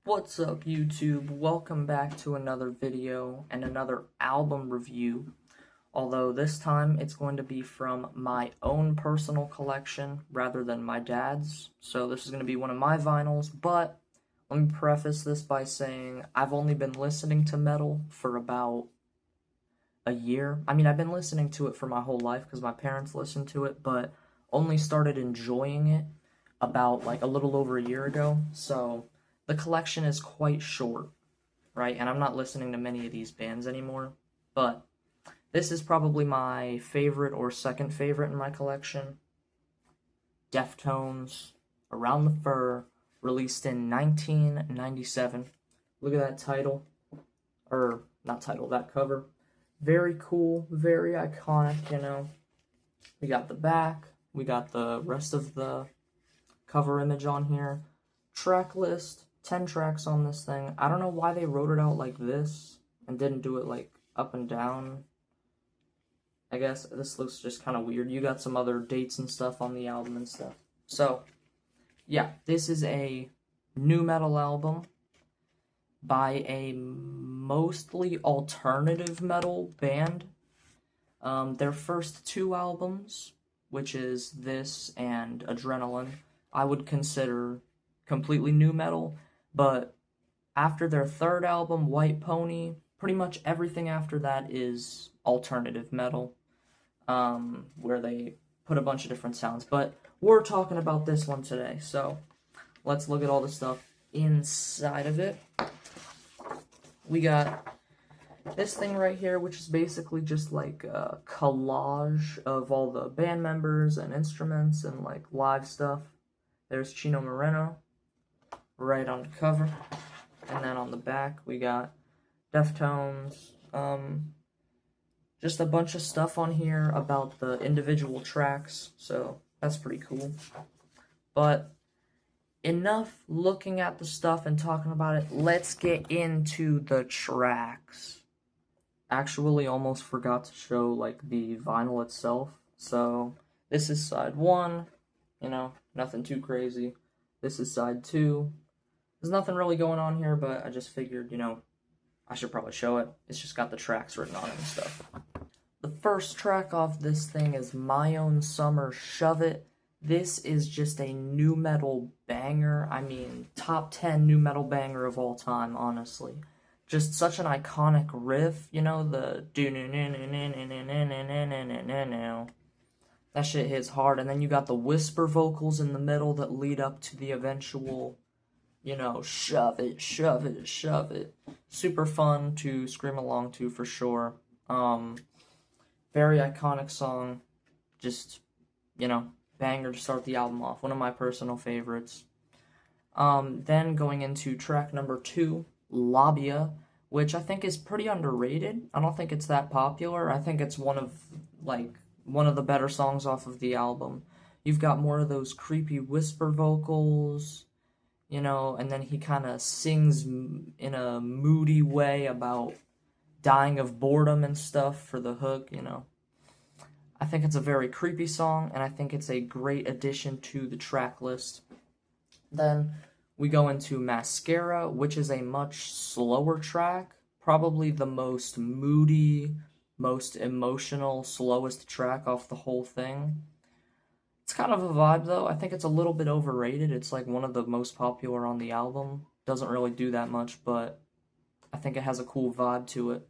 What's up, YouTube? Welcome back to another video and another album review. Although this time it's going to be from my own personal collection rather than my dad's. So this is going to be one of my vinyls, but let me preface this by saying I've only been listening to metal for about a year. I mean, I've been listening to it for my whole life because my parents listened to it, but only started enjoying it about like a little over a year ago. So the collection is quite short, right? And I'm not listening to many of these bands anymore, but this is probably my favorite or second favorite in my collection. Deftones, Around the Fur, released in 1997. Look at that title, or not title, that cover. Very cool, very iconic, you know. We got the back, we got the rest of the cover image on here. Track list, 10 tracks on this thing. I don't know why they wrote it out like this and didn't do it like up and down. I guess this looks just kind of weird. You got some other dates and stuff on the album and stuff. So, yeah, this is a nu metal album by a mostly alternative metal band. Their first two albums, which is this and Adrenaline, I would consider completely nu metal, but after their third album, White Pony, pretty much everything after that is alternative metal, where they put a bunch of different sounds. But we're talking about this one today, so let's look at all the stuff inside of it. We got this thing right here, which is basically just like a collage of all the band members and instruments and like live stuff. There's Chino Moreno right on the cover, and then on the back we got Deftones, just a bunch of stuff on here about the individual tracks, so that's pretty cool. But enough looking at the stuff and talking about it, let's get into the tracks. Actually almost forgot to show like the vinyl itself, so this is side 1, you know, nothing too crazy. This is side 2. There's nothing really going on here, but I just figured, you know, I should probably show it. It's just got the tracks written on it and stuff. The first track off this thing is My Own Summer, Shove It. This is just a nu metal banger. I mean, top 10 nu metal banger of all time, honestly. Just such an iconic riff, you know, the that shit hits hard, and then you got the whisper vocals in the middle that lead up to the eventual, you know, shove it, shove it, shove it. Super fun to scream along to for sure. Very iconic song. Just, you know, banger to start the album off. One of my personal favorites. Then going into track number 2, Labia, which I think is pretty underrated. I don't think it's that popular. I think it's one of the better songs off of the album. You've got more of those creepy whisper vocals, you know, and then he kind of sings in a moody way about dying of boredom and stuff for the hook, you know. I think it's a very creepy song, and I think it's a great addition to the track list. Then we go into Mascara, which is a much slower track, probably the most moody, most emotional, slowest track off the whole thing. It's kind of a vibe, though. I think it's a little bit overrated. It's like one of the most popular on the album. Doesn't really do that much, but I think it has a cool vibe to it.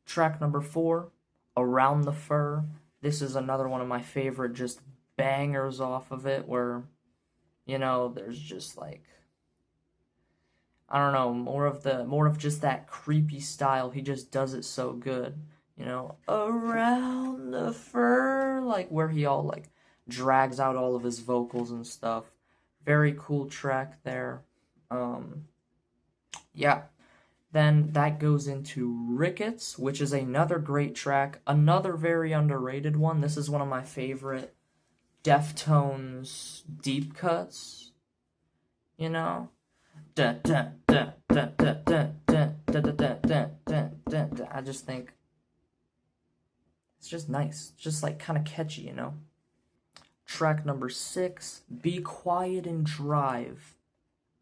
Track number 4, Around the Fur. This is another one of my favorite just bangers off of it, where, you know, there's just like, I don't know, more of just that creepy style. He just does it so good, you know, around the fur, like where he all like drags out all of his vocals and stuff. Very cool track there. Yeah. Then that goes into Rickets, which is another great track, another very underrated one. This is one of my favorite Deftones deep cuts, you know. I just think it's just nice. It's just like kind of catchy, you know. Track number 6, Be Quiet and Drive.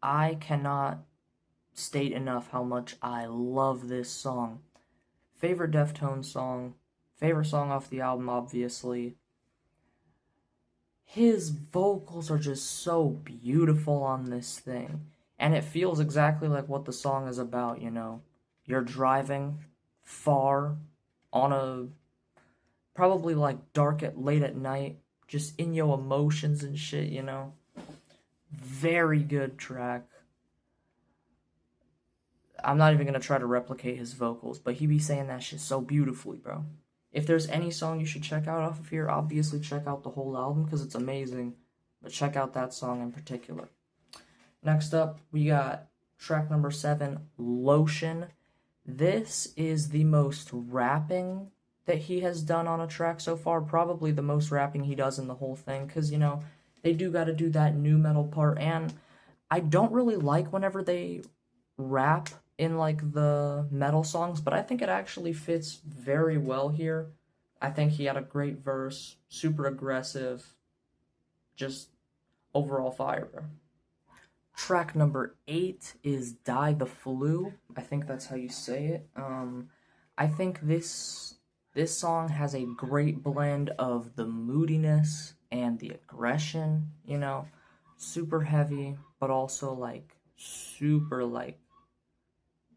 I cannot state enough how much I love this song. Favorite Deftones song, favorite song off the album, obviously. His vocals are just so beautiful on this thing, and it feels exactly like what the song is about, you know. You're driving far on a probably like dark at late at night, just in your emotions and shit, you know. Very good track. I'm not even gonna try to replicate his vocals, but he be saying that shit so beautifully, bro. If there's any song you should check out off of here, obviously check out the whole album because it's amazing, but check out that song in particular. Next up, we got track number 7, Lotion. This is the most rapping that he has done on a track so far, probably the most rapping he does in the whole thing, because, you know, they do gotta do that nu metal part, and I don't really like whenever they rap in like the metal songs, but I think it actually fits very well here. I think he had a great verse, super aggressive, just overall fire, bro. Track number 8 is Die the Flu. I think that's how you say it. I think this song has a great blend of the moodiness and the aggression, you know, super heavy, but also like super like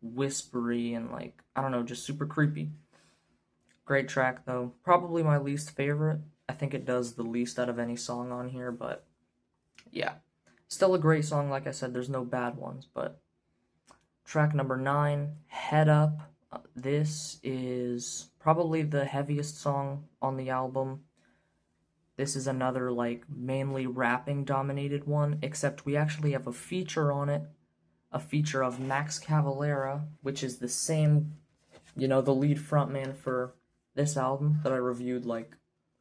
whispery and like, I don't know, just super creepy. Great track though. Probably my least favorite. I think it does the least out of any song on here, but yeah. Still a great song, like I said, there's no bad ones, but track number 9, Head Up. This is probably the heaviest song on the album. This is another like mainly rapping dominated one, except we actually have a feature on it. A feature of Max Cavalera, which is the same, you know, the lead frontman for this album that I reviewed like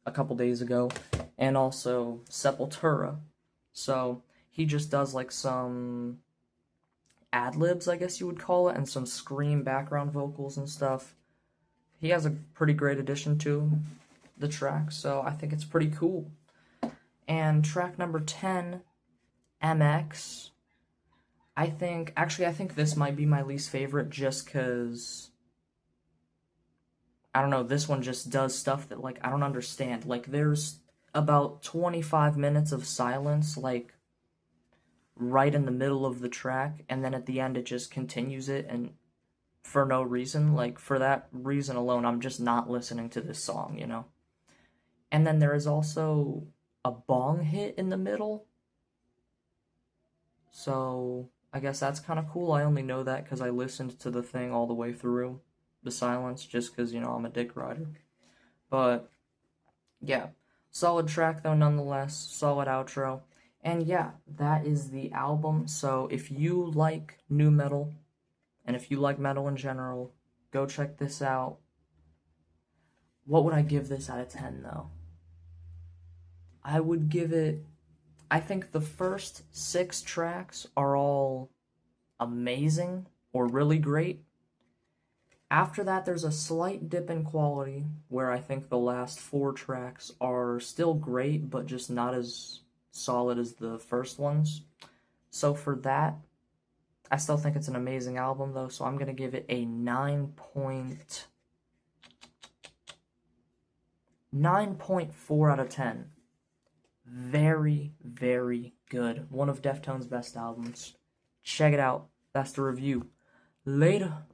a couple days ago, and also Sepultura. So he just does like some ad-libs, I guess you would call it, and some scream background vocals and stuff. He has a pretty great addition to the track, so I think it's pretty cool. And track number 10, MX. I think this might be my least favorite just because, I don't know, this one just does stuff that, like, I don't understand. Like, there's about 25 minutes of silence, like, right in the middle of the track, and then at the end it just continues it, and for no reason. Like, for that reason alone, I'm just not listening to this song, you know? And then there is also a bong hit in the middle, so I guess that's kind of cool. I only know that because I listened to the thing all the way through, the silence, just because, you know, I'm a dick rider. But, yeah, solid track though nonetheless, solid outro. And yeah, that is the album. So if you like nu metal, and if you like metal in general, go check this out. What would I give this out of 10 though? I would give it, I think the first 6 tracks are all amazing or really great. After that, there's a slight dip in quality where I think the last 4 tracks are still great, but just not as solid as the first ones. So for that, I still think it's an amazing album though, so I'm going to give it a 9.4 out of 10. Very, very good. One of Deftones' best albums. Check it out. That's the review. Later.